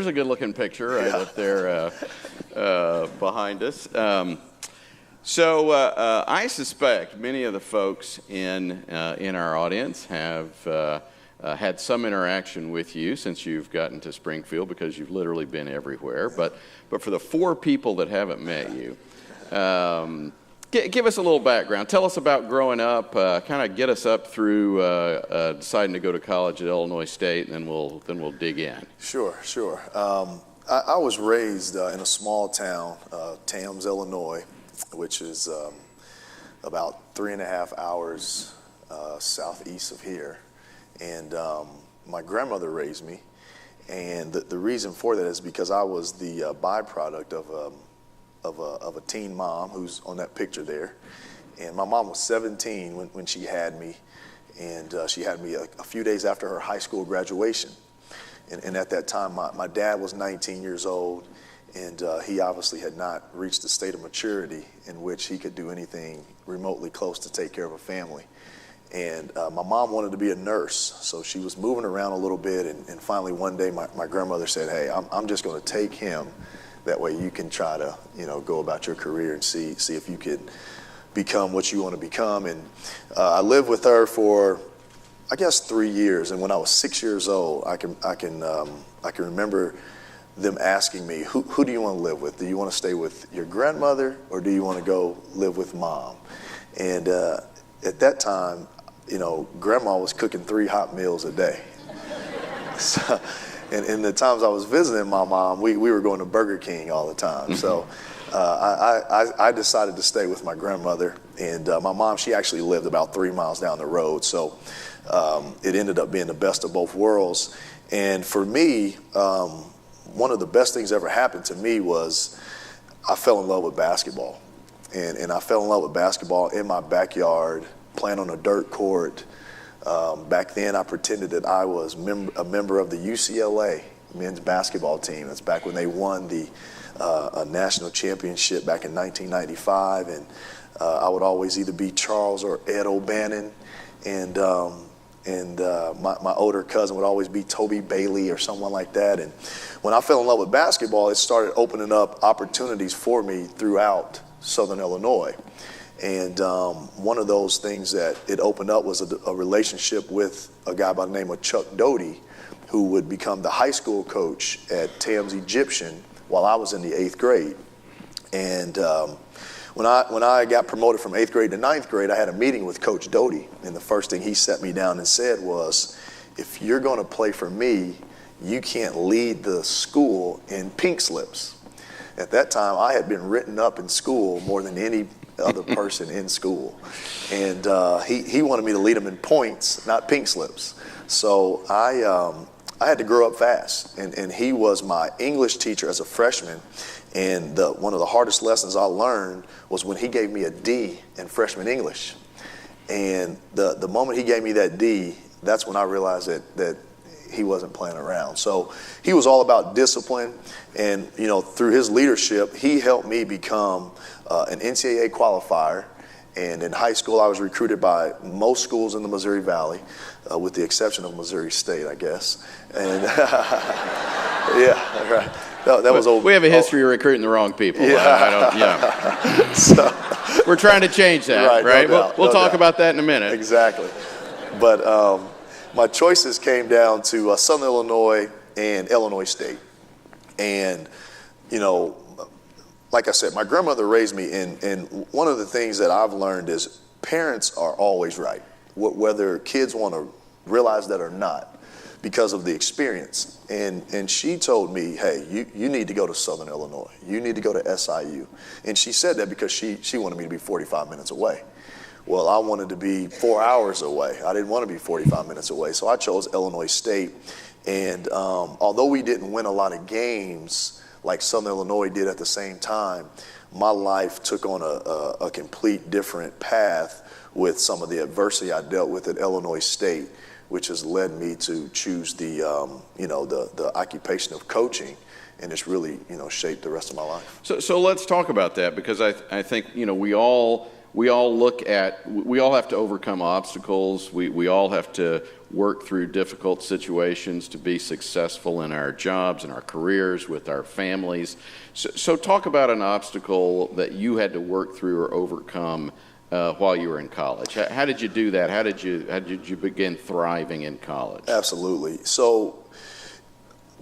there's a good-looking picture right up there behind us. So I suspect many of the folks in our audience have had some interaction with you since you've gotten to Springfield, because you've literally been everywhere. But for the 4 people that haven't met you, give us a little background. Tell us about growing up. Kind of get us up through deciding to go to college at Illinois State, and then we'll dig in. Sure. I was raised in a small town, Tams, Illinois, which is about 3.5 hours southeast of here. And my grandmother raised me, and the reason for that is because I was the byproduct of a teen mom who's on that picture there. And my mom was 17 when she had me, and she had me a few days after her high school graduation. And at that time, my dad was 19 years old, and he obviously had not reached the state of maturity in which he could do anything remotely close to take care of a family. And my mom wanted to be a nurse, so she was moving around a little bit, and finally one day my grandmother said, hey, I'm just going to take him. That way you can try to, go about your career and see if you could become what you want to become. And I lived with her for, I guess, 3 years. And when I was 6 years old, I can remember them asking me, who do you want to live with? Do you want to stay with your grandmother, or do you want to go live with mom? And at that time, grandma was cooking 3 hot meals a day. So, and in the times I was visiting my mom, we were going to Burger King all the time. So I decided to stay with my grandmother. And my mom, she actually lived about 3 miles down the road. So it ended up being the best of both worlds. And for me, one of the best things that ever happened to me was I fell in love with basketball. And I fell in love with basketball in my backyard, playing on a dirt court. Back then, I pretended that I was a member of the UCLA men's basketball team. That's back when they won the national championship back in 1995. And I would always either be Charles or Ed O'Bannon. And my older cousin would always be Toby Bailey or someone like that. And when I fell in love with basketball, it started opening up opportunities for me throughout Southern Illinois. And one of those things that it opened up was a relationship with a guy by the name of Chuck Doty, who would become the high school coach at Tams Egyptian while I was in the 8th grade. And when I got promoted from 8th grade to 9th grade, I had a meeting with Coach Doty. And the first thing he sat me down and said was, if you're going to play for me, you can't lead the school in pink slips. At that time, I had been written up in school more than any other person in school. And he wanted me to lead him in points, not pink slips. So I had to grow up fast. And he was my English teacher as a freshman. And one of the hardest lessons I learned was when he gave me a D in freshman English. And the moment he gave me that D, that's when I realized that he wasn't playing around. So he was all about discipline. And, through his leadership, he helped me become an NCAA qualifier. And in high school, I was recruited by most schools in the Missouri Valley, with the exception of Missouri State, I guess. And yeah, right. That was old. We have a history of recruiting the wrong people. Yeah. So, we're trying to change that, right? No we'll talk about that in a minute. Exactly. But my choices came down to Southern Illinois and Illinois State. And, like I said, my grandmother raised me, and one of the things that I've learned is parents are always right, whether kids want to realize that or not, because of the experience. And she told me, hey, you need to go to Southern Illinois. You need to go to SIU. And she said that because she wanted me to be 45 minutes away. Well, I wanted to be 4 hours away. I didn't want to be 45 minutes away. So I chose Illinois State. And although we didn't win a lot of games like Southern Illinois did at the same time, my life took on a complete different path with some of the adversity I dealt with at Illinois State, which has led me to choose the occupation of coaching, and it's really shaped the rest of my life. So let's talk about that, because I think we all we all have to overcome obstacles. We all have to work through difficult situations to be successful in our jobs and our careers with our families. So talk about an obstacle that you had to work through or overcome while you were in college. How did you do that? How did you begin thriving in college? Absolutely. So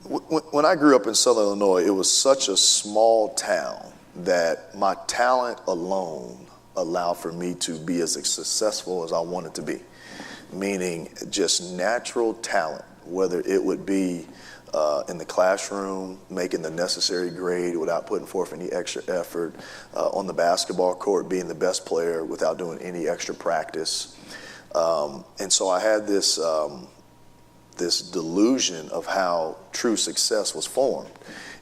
when I grew up in Southern Illinois, it was such a small town that my talent alone allowed for me to be as successful as I wanted to be, meaning just natural talent, whether it would be in the classroom, making the necessary grade without putting forth any extra effort, on the basketball court, being the best player without doing any extra practice. And so I had this delusion of how true success was formed.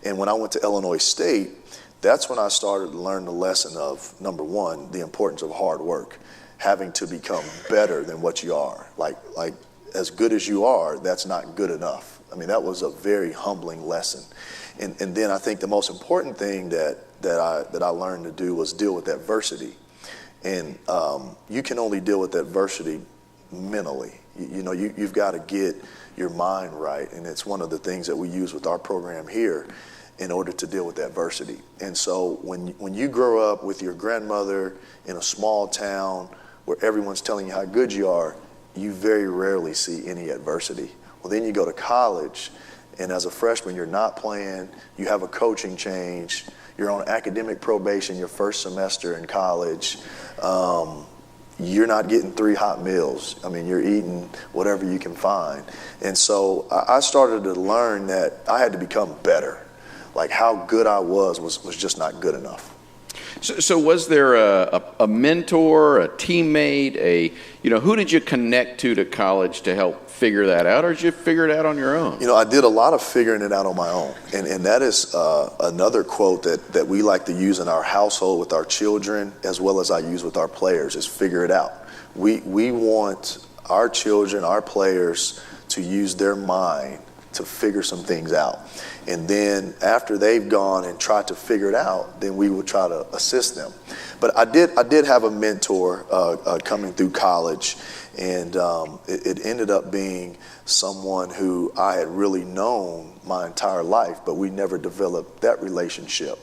And when I went to Illinois State, that's when I started to learn the lesson of, number one, the importance of hard work, having to become better than what you are. Like as good as you are, that's not good enough. I mean, that was a very humbling lesson. And then I think the most important thing that I learned to do was deal with adversity. And you can only deal with adversity mentally. You've got to get your mind right. And it's one of the things that we use with our program here in order to deal with adversity. And so when you grow up with your grandmother in a small town where everyone's telling you how good you are, you very rarely see any adversity. Well, then you go to college, and as a freshman, you're not playing, you have a coaching change, you're on academic probation your first semester in college, you're not getting 3 hot meals. I mean, you're eating whatever you can find. And so I started to learn that I had to become better. Like how good I was just not good enough. So was there a mentor, a teammate, who did you connect to college to help figure that out, or did you figure it out on your own? I did a lot of figuring it out on my own. And that is another quote that we like to use in our household with our children, as well as I use with our players, is figure it out. We want our children, our players, to use their mind to figure some things out. And then after they've gone and tried to figure it out, then we would try to assist them. But I did have a mentor coming through college, and it ended up being someone who I had really known my entire life, but we never developed that relationship.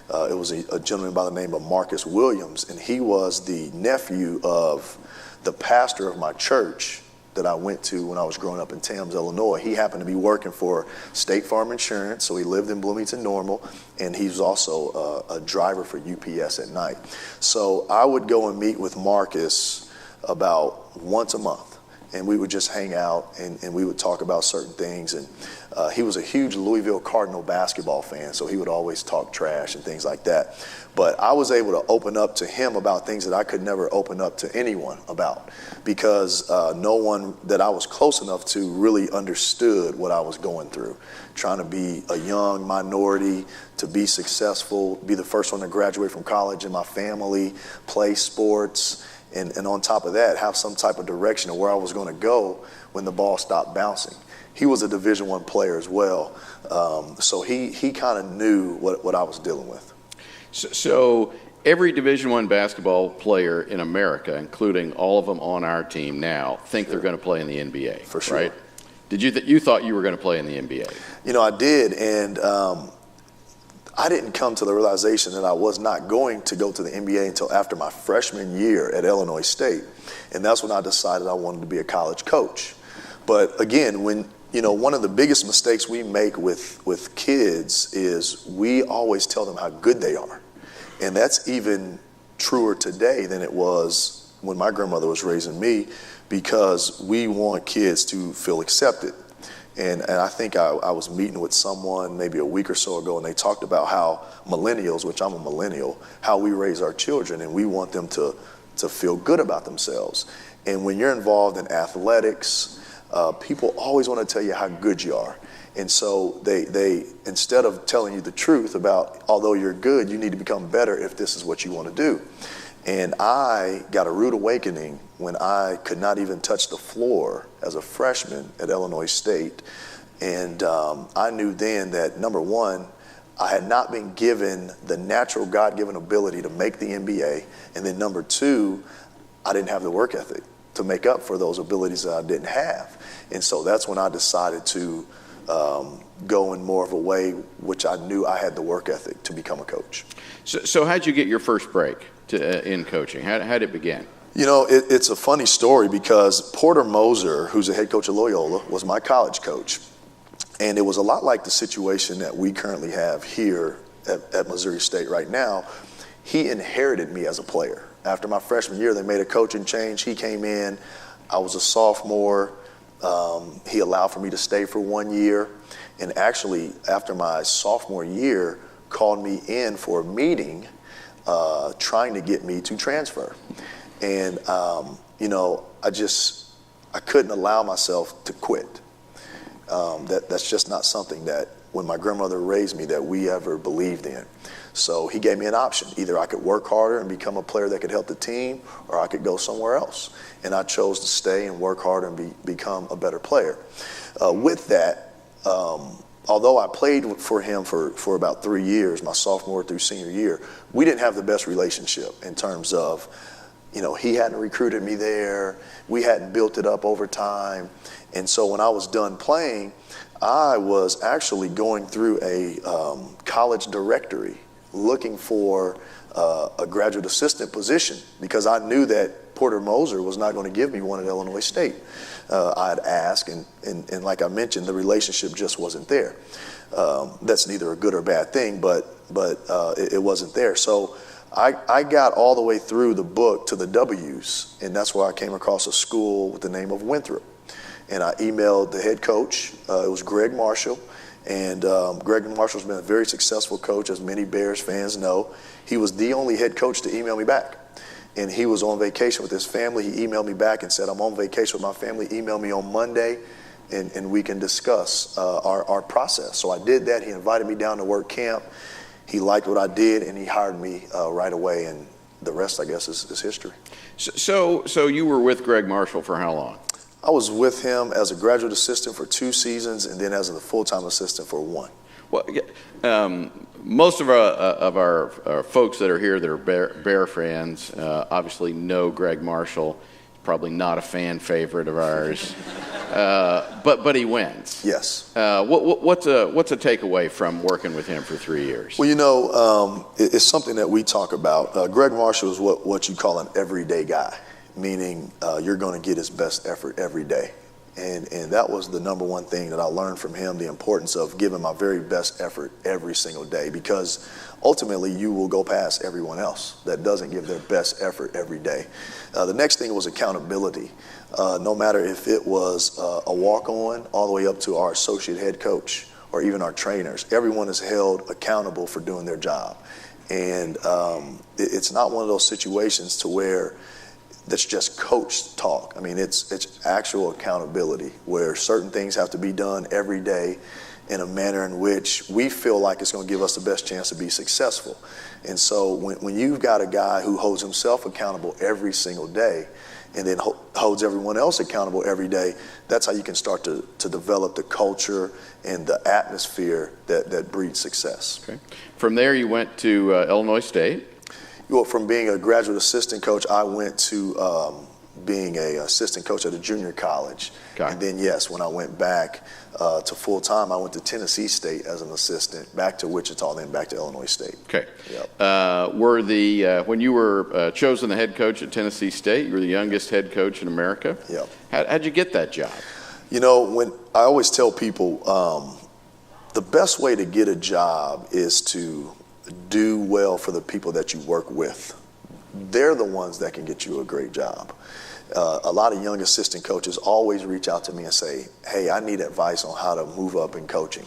It was a gentleman by the name of Marcus Williams, and he was the nephew of the pastor of my church that I went to when I was growing up in Tams, Illinois. He happened to be working for State Farm Insurance, so he lived in Bloomington Normal, and he was also a driver for UPS at night. So I would go and meet with Marcus about once a month, and we would just hang out, and we would talk about certain things. And he was a huge Louisville Cardinal basketball fan, so he would always talk trash and things like that. But I was able to open up to him about things that I could never open up to anyone about, because no one that I was close enough to really understood what I was going through. Trying to be a young minority, to be successful, be the first one to graduate from college in my family, play sports, and on top of that, have some type of direction of where I was going to go when the ball stopped bouncing. He was a Division I player as well, so he kind of knew what I was dealing with. So every Division I basketball player in America, including all of them on our team now, think they're going to play in the NBA. For sure. Right? Did you thought you were going to play in the NBA? I did, and I didn't come to the realization that I was not going to go to the NBA until after my freshman year at Illinois State, and that's when I decided I wanted to be a college coach. But again, when one of the biggest mistakes we make with kids is we always tell them how good they are. And that's even truer today than it was when my grandmother was raising me, because we want kids to feel accepted. And I think I was meeting with someone maybe a week or so ago, and they talked about how millennials, which I'm a millennial, how we raise our children, and we want them to feel good about themselves. And when you're involved in athletics, people always want to tell you how good you are. And so they instead of telling you the truth about, although you're good, you need to become better if this is what you want to do. And I got a rude awakening when I could not even touch the floor as a freshman at Illinois State. And I knew then that, number one, I had not been given the natural God-given ability to make the NBA. And then number two, I didn't have the work ethic to make up for those abilities that I didn't have. And so that's when I decided to go in more of a way which I knew I had the work ethic to become a coach. So how'd you get your first break in coaching? How'd it begin? You know, it's a funny story because Porter Moser, who's the head coach of Loyola, was my college coach. And it was a lot like the situation that we currently have here at Missouri State right now. He inherited me as a player. After my freshman year, they made a coaching change. He came in. I was a sophomore. He allowed for me to stay for 1 year. And actually, after my sophomore year, called me in for a meeting trying to get me to transfer. And, you know, I couldn't allow myself to quit. That's just not something that, when my grandmother raised me, that we ever believed in. So he gave me an option. Either I could work harder and become a player that could help the team, or I could go somewhere else. And I chose to stay and work harder and become a better player. With that, although I played for him for about 3 years, my sophomore through senior year, we didn't have the best relationship in terms of, you know, he hadn't recruited me there. We hadn't built it up over time. And so when I was done playing, I was actually going through a college directory looking for a graduate assistant position because I knew that Porter Moser was not going to give me one at Illinois State. I'd ask, and like I mentioned, the relationship just wasn't there. That's neither a good or bad thing, but it wasn't there. So I got all the way through the book to the W's, and that's where I came across a school with the name of Winthrop. And I emailed the head coach. It was Greg Marshall. And Greg Marshall's been a very successful coach, as many Bears fans know. He was the only head coach to email me back. And he was on vacation with his family. He emailed me back and said, I'm on vacation with my family. Email me on Monday, and we can discuss our process. So I did that. He invited me down to work camp. He liked what I did, and he hired me right away. And the rest, I guess, is history. So you were with Greg Marshall for how long? I was with him as a graduate assistant for 2 seasons and then as a full-time assistant for 1. Well, most of our folks that are here that are Bear fans obviously know Greg Marshall. He's probably not a fan favorite of ours, but he wins. Yes. What's a takeaway from working with him for 3 years? Well, you know, it's something that we talk about. Greg Marshall is what you call an everyday guy. Meaning you're going to get his best effort every day. And that was the number one thing that I learned from him, the importance of giving my very best effort every single day, because ultimately you will go past everyone else that doesn't give their best effort every day. The next thing was accountability. No matter if it was a walk-on all the way up to our associate head coach or even our trainers, everyone is held accountable for doing their job. And it's not one of those situations to where that's just coach talk. I mean, it's actual accountability where certain things have to be done every day in a manner in which we feel like it's going to give us the best chance to be successful. And so when you've got a guy who holds himself accountable every single day and then holds everyone else accountable every day, that's how you can start to develop the culture and the atmosphere that breeds success. Okay. From there, you went to Illinois State. Well, from being a graduate assistant coach, I went to being an assistant coach at a junior college. Okay. And then, yes, when I went back to full-time, I went to Tennessee State as an assistant, back to Wichita, then back to Illinois State. Okay. Yep. When you were chosen the head coach at Tennessee State, you were the youngest head coach in America. Yep. How'd you get that job? You know, when I always tell people the best way to get a job is to do well for the people that you work with. They're the ones that can get you a great job. A lot of young assistant coaches always reach out to me and say, hey, I need advice on how to move up in coaching.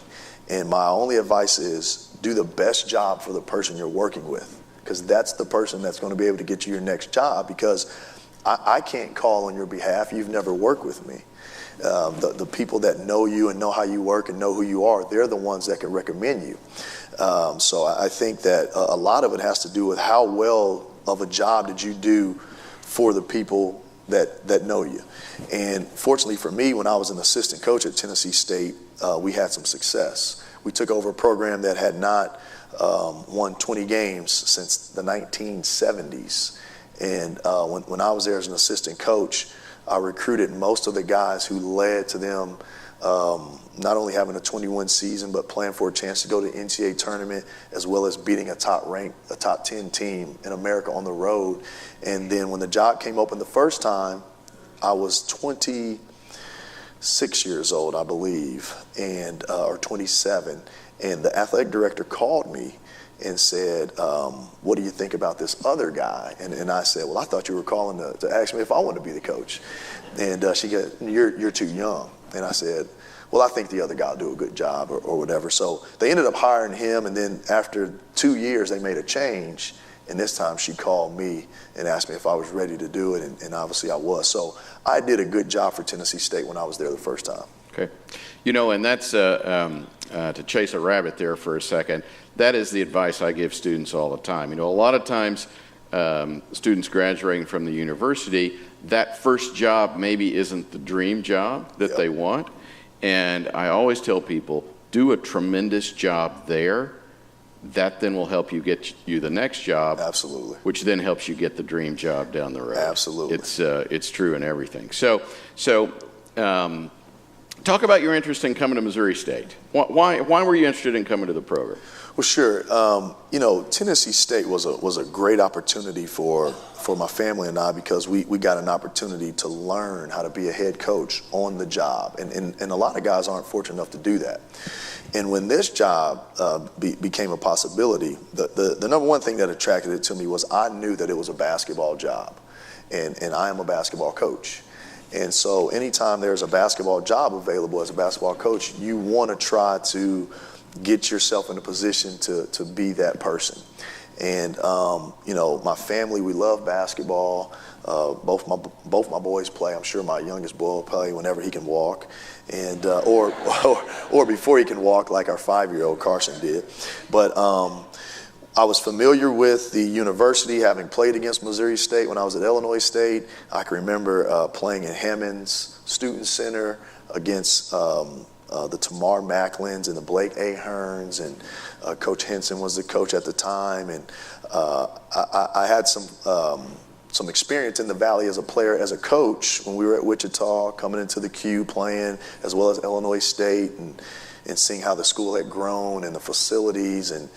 And my only advice is do the best job for the person you're working with, because that's the person that's going to be able to get you your next job, because I can't call on your behalf. You've never worked with me. The people that know you and know how you work and know who you are, they're the ones that can recommend you. So I think that a lot of it has to do with how well of a job did you do for the people that know you. And fortunately for me, when I was an assistant coach at Tennessee State, we had some success. We took over a program that had not won 20 games since the 1970s. And when I was there as an assistant coach, I recruited most of the guys who led to them not only having a 21 season, but playing for a chance to go to the NCAA tournament, as well as beating a top 10 team in America on the road. And then when the job came open the first time, I was 26 years old, I believe, or 27. And the athletic director called me and said, what do you think about this other guy? And I said, well, I thought you were calling to ask me if I wanted to be the coach. And she said, you're too young. And I said, well, I think the other guy will do a good job or whatever. So they ended up hiring him, and then after 2 years, they made a change. And this time she called me and asked me if I was ready to do it, and obviously I was. So I did a good job for Tennessee State when I was there the first time. Okay. And that's to chase a rabbit there for a second, that is the advice I give students all the time. A lot of times students graduating from the university, that first job maybe isn't the dream job that they want. And I always tell people, do a tremendous job there. That then will help you get you the next job. Absolutely. Which then helps you get the dream job down the road. Absolutely. It's true in everything. So talk about your interest in coming to Missouri State. Why were you interested in coming to the program? Well, sure. Tennessee State was a great opportunity for my family and I, because we got an opportunity to learn how to be a head coach on the job. And a lot of guys aren't fortunate enough to do that. And when this job became a possibility, the number one thing that attracted it to me was I knew that it was a basketball job. And I am a basketball coach. And so anytime there's a basketball job available as a basketball coach, you want to try to get yourself in a position to be that person. And my family, we love basketball. Both my boys play. I'm sure my youngest boy will play whenever he can walk, and or before he can walk, like our 5-year-old Carson did. But I was familiar with the university, having played against Missouri State when I was at Illinois State. I can remember playing in Hammond's Student Center against the Tamar Macklins and the Blake Aherns, and Coach Henson was the coach at the time. And I had some experience in the Valley as a player, as a coach, when we were at Wichita, coming into the Q, playing, as well as Illinois State, and seeing how the school had grown and the facilities and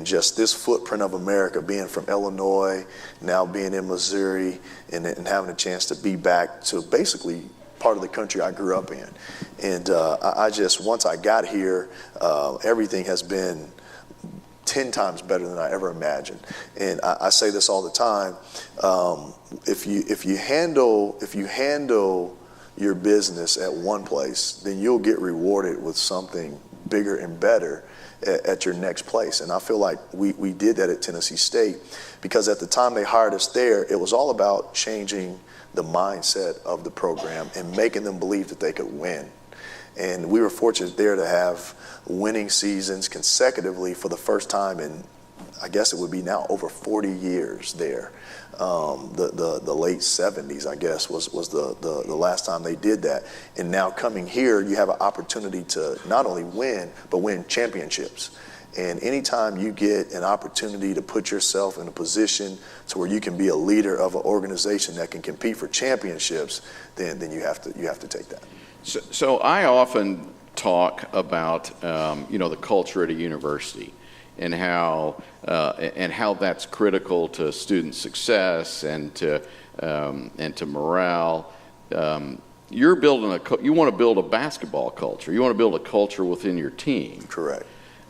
just this footprint of America, being from Illinois, now being in Missouri, and having a chance to be back to basically part of the country I grew up in. And I just, once I got here, everything has been 10 times better than I ever imagined. And I say this all the time, if you handle your business at one place, then you'll get rewarded with something bigger and better at your next place. And I feel like we did that at Tennessee State, because at the time they hired us there, it was all about changing the mindset of the program and making them believe that they could win. And we were fortunate there to have winning seasons consecutively for the first time in, I guess it would be now, over 40 years there. The late 70s, I guess, was the last time they did that. And now coming here, you have an opportunity to not only win, but win championships. And anytime you get an opportunity to put yourself in a position to where you can be a leader of an organization that can compete for championships, then you have to take that. So I often talk about the culture at a university, and how that's critical to student success and to morale. You want to build a basketball culture. You want to build a culture within your team. Correct.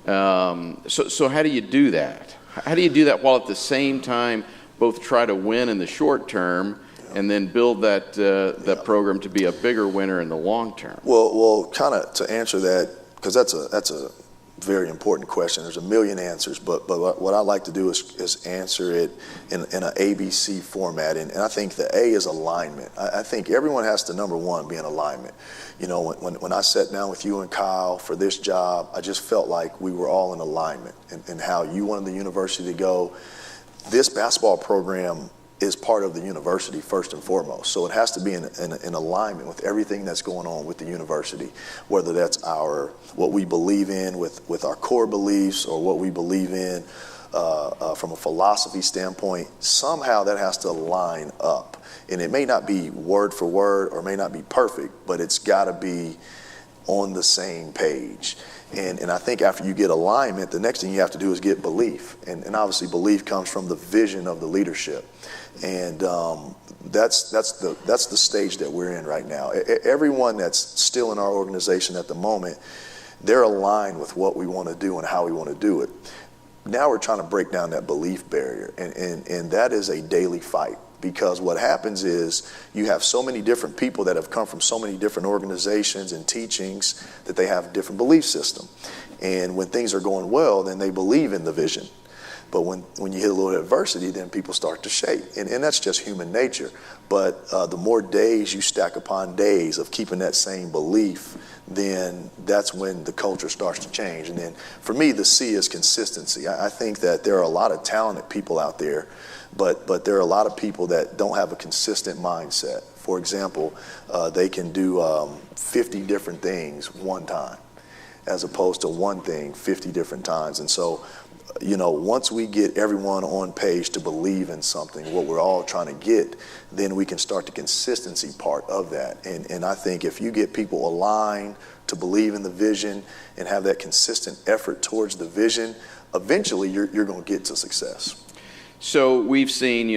So how do you do that? How do you do that while at the same time both try to win in the short term and then build that program to be a bigger winner in the long term? Well, kind of to answer that, because that's a very important question. There's a million answers, but what I like to do is answer it in an ABC format, and I think the A is alignment. I think everyone has to, number one, be in alignment. When I sat down with you and Kyle for this job, I just felt like we were all in alignment, and how you wanted the university to go. This basketball program is part of the university first and foremost. So it has to be in alignment with everything that's going on with the university, whether that's what we believe in with our core beliefs, or what we believe in from a philosophy standpoint. Somehow that has to line up. And it may not be word for word, or may not be perfect, but it's got to be on the same page. And I think after you get alignment, the next thing you have to do is get belief. And obviously belief comes from the vision of the leadership. And that's the stage that we're in right now. Everyone that's still in our organization at the moment, they're aligned with what we want to do and how we want to do it. Now we're trying to break down that belief barrier. And that is a daily fight. Because what happens is you have so many different people that have come from so many different organizations and teachings that they have a different belief system. And when things are going well, then they believe in the vision. But when you hit a little adversity, then people start to shake. And that's just human nature. But the more days you stack upon days of keeping that same belief, then that's when the culture starts to change. And then for me, the C is consistency. I think that there are a lot of talented people out there, but there are a lot of people that don't have a consistent mindset. For example, they can do 50 different things one time, as opposed to one thing 50 different times. And so, once we get everyone on page to believe in something, what we're all trying to get, then we can start the consistency part of that. And I think if you get people aligned to believe in the vision and have that consistent effort towards the vision, eventually you're going to get to success. So we've seen,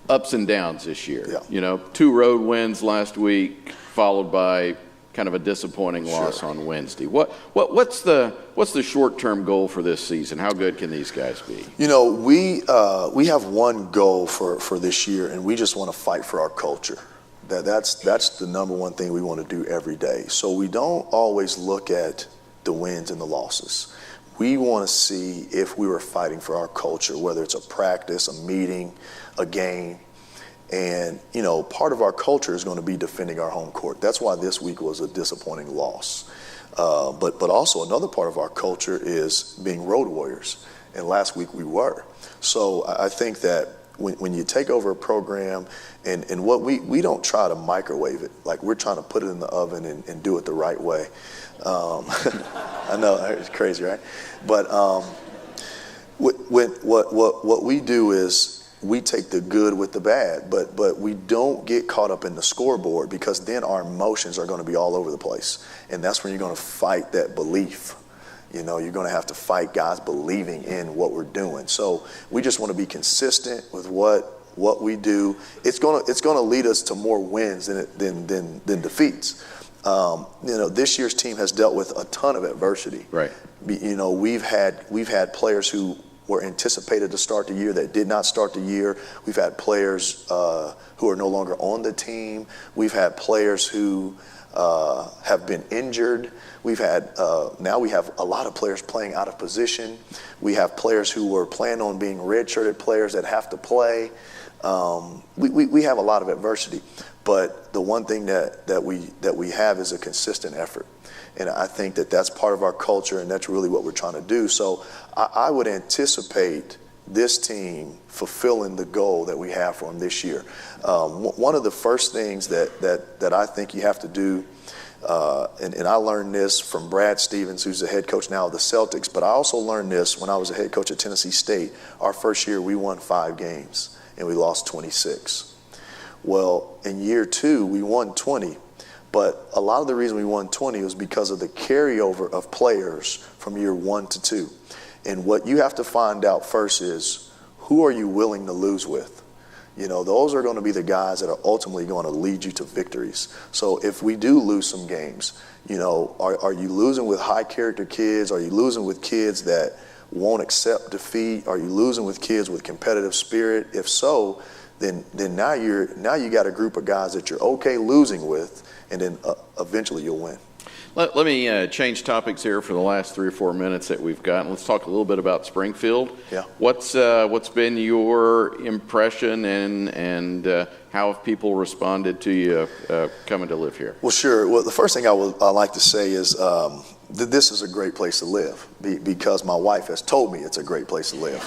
ups and downs this year. Yeah. 2 road wins last week, followed by kind of a disappointing loss on Wednesday. What's the short-term goal for this season? How good can these guys be? We have one goal for this year, and we just want to fight for our culture. That's the number one thing we want to do every day. So we don't always look at the wins and the losses. We want to see if we were fighting for our culture, whether it's a practice, a meeting, a game. And, part of our culture is going to be defending our home court. That's why this week was a disappointing loss. But also another part of our culture is being road warriors. And last week we were. So I think that when you take over a program, and what we don't try to microwave it. Like, we're trying to put it in the oven and do it the right way. I know, it's crazy, right? But what we do is we take the good with the bad, but we don't get caught up in the scoreboard, because then our emotions are going to be all over the place. And that's when you're going to fight that belief. You're going to have to fight guys believing in what we're doing. So we just want to be consistent with what we do. It's going to lead us to more wins than defeats. This year's team has dealt with a ton of adversity. Right. We've had players who were anticipated to start the year that did not start the year. We've had players who are no longer on the team. We've had players who have been injured. Now we have a lot of players playing out of position. We have players who were planning on being redshirted players that have to play. We have a lot of adversity, but the one thing that we have is a consistent effort. And I think that that's part of our culture, and that's really what we're trying to do. So I would anticipate this team fulfilling the goal that we have for them this year. One of the first things that I think you have to do, and I learned this from Brad Stevens, who's the head coach now of the Celtics, but I also learned this when I was a head coach at Tennessee State. Our first year, we won 5 games, and we lost 26. Well, in year 2, we won 20. But a lot of the reason we won 20 was because of the carryover of players from year 1 to 2. And what you have to find out first is, who are you willing to lose with? Those are going to be the guys that are ultimately going to lead you to victories. So if we do lose some games, are you losing with high character kids? Are you losing with kids that won't accept defeat? Are you losing with kids with competitive spirit? If so, then now you got a group of guys that you're okay losing with, and then eventually you'll win. Let me change topics here for the last 3 or 4 minutes that we've got. Let's talk a little bit about Springfield. Yeah. What's been your impression, and how have people responded to you coming to live here? Well, sure. Well, the first thing I like to say is that this is a great place to live, because my wife has told me it's a great place to live.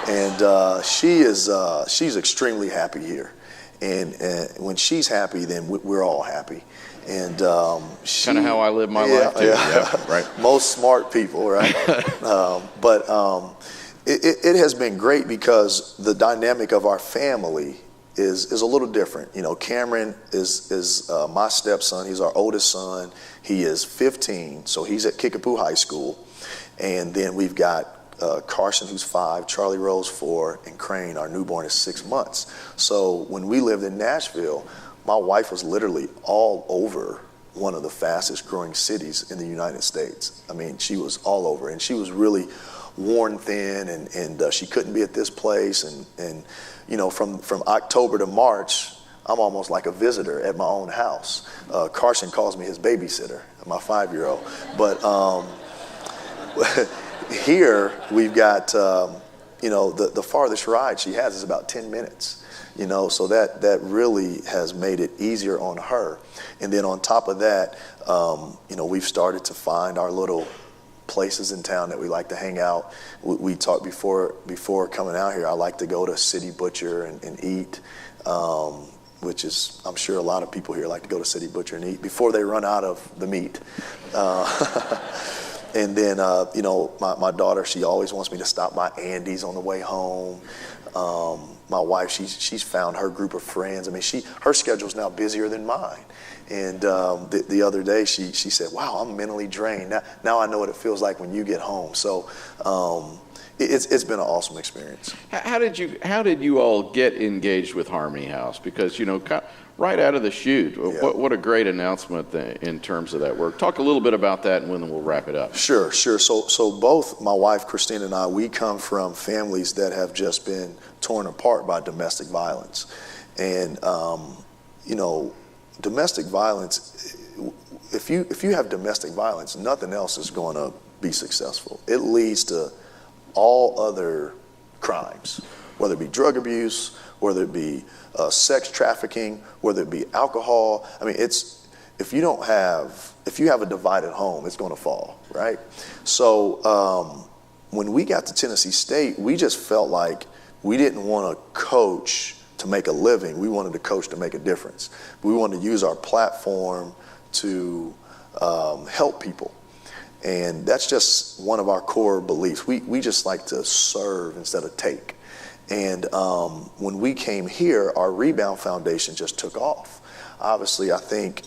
And she's extremely happy here. And when she's happy, then we're all happy. And kind of how I live my life too. Yeah, right. Most smart people, right? It has been great because the dynamic of our family is a little different. You know, Cameron is my stepson. He's our oldest son. He is 15, so he's at Kickapoo High School. And then we've got Carson, who's 5, Charlie Rose 4, and Crane, our newborn, is 6 months. So when we lived in Nashville, my wife was literally all over one of the fastest growing cities in the United States. I mean, she was all over, and she was really worn thin, and she couldn't be at this place. And you know, from October to March, I'm almost like a visitor at my own house. Carson calls me his babysitter, my 5-year-old. But here we've got, you know, the farthest ride she has is about 10 minutes. You know, so that really has made it easier on her. And then on top of that, you know, we've started to find our little places in town that we like to hang out. We talked before coming out here. I like to go to City Butcher and eat, which is, I'm sure a lot of people here like to go to City Butcher and eat before they run out of the meat. And then, you know, my daughter, she always wants me to stop by Andy's on the way home. My wife, she's found her group of friends. I mean, her schedule's now busier than mine. And the other day, she said, "Wow, I'm mentally drained. Now I know what it feels like when you get home." So it's been an awesome experience. How did you all get engaged with Harmony House? Because, you know, right out of the chute, yeah. What a great announcement in terms of that work. Talk a little bit about that, and then we'll wrap it up. Sure. So both my wife, Christine, and I, we come from families that have just been torn apart by domestic violence. And, you know, domestic violence, if you have domestic violence, nothing else is going to be successful. It leads to all other crimes, whether it be drug abuse, whether it be sex trafficking, whether it be alcohol. I mean, if you have a divided home, it's going to fall, right? So when we got to Tennessee State, we just felt like we didn't want to coach to make a living. We wanted to coach to make a difference. We wanted to use our platform to help people. And that's just one of our core beliefs. We just like to serve instead of take. And when we came here, our Rebound Foundation just took off. Obviously, I think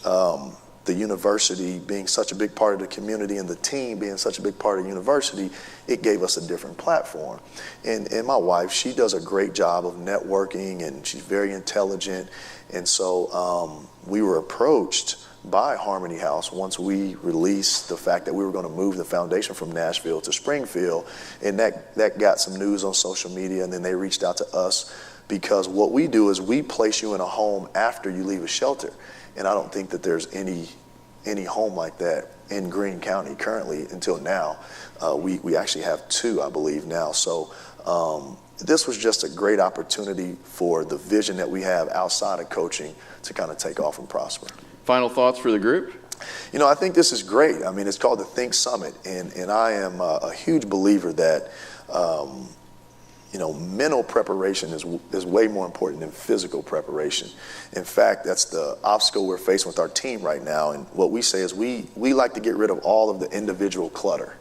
the university being such a big part of the community and the team being such a big part of the university, it gave us a different platform. And my wife, she does a great job of networking, and she's very intelligent. And so we were approached by Harmony House once we released the fact that we were going to move the foundation from Nashville to Springfield, and that got some news on social media, and then they reached out to us because what we do is we place you in a home after you leave a shelter, and I don't think that there's any home like that in Greene County currently until now. We actually have 2, I believe, now. So this was just a great opportunity for the vision that we have outside of coaching to kind of take off and prosper. Final thoughts for the group? You know, I think this is great. I mean, it's called the Think Summit, and I am a huge believer that, you know, mental preparation is way more important than physical preparation. In fact, that's the obstacle we're facing with our team right now. And what we say is we like to get rid of all of the individual clutter.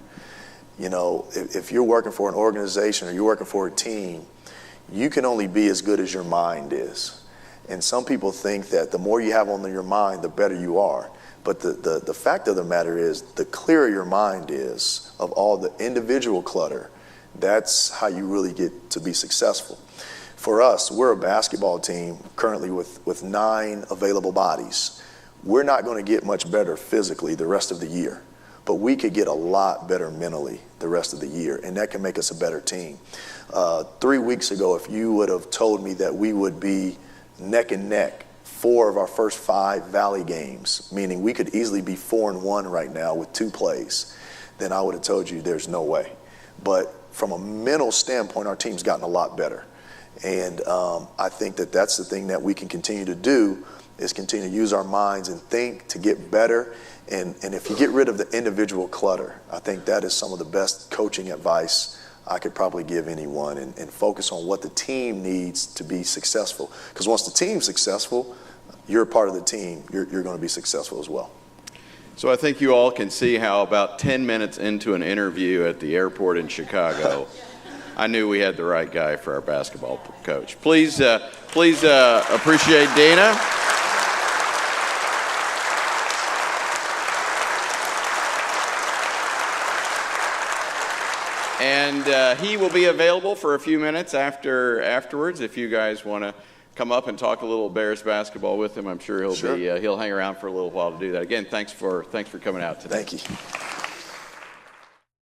You know, if you're working for an organization or you're working for a team, you can only be as good as your mind is. And some people think that the more you have on your mind, the better you are. But the fact of the matter is, the clearer your mind is of all the individual clutter, that's how you really get to be successful. For us, we're a basketball team currently with 9 available bodies. We're not going to get much better physically the rest of the year, but we could get a lot better mentally the rest of the year, and that can make us a better team. 3 weeks ago, if you would have told me that we would be neck and neck 4 of our first 5 Valley games, meaning we could easily be 4-1 right now with 2 plays, then I would have told you there's no way. But from a mental standpoint, our team's gotten a lot better. And I think that that's the thing that we can continue to do, is continue to use our minds and think to get better. And if you get rid of the individual clutter, I think that is some of the best coaching advice I could probably give anyone, and focus on what the team needs to be successful. Because once the team's successful, you're a part of the team, you're going to be successful as well. So I think you all can see how about 10 minutes into an interview at the airport in Chicago, I knew we had the right guy for our basketball coach. Please appreciate Dana. And he will be available for a few minutes afterwards if you guys want to come up and talk a little Bears basketball with him. I'm sure he'll hang around for a little while to do that. Again, thanks for coming out today. Thank you.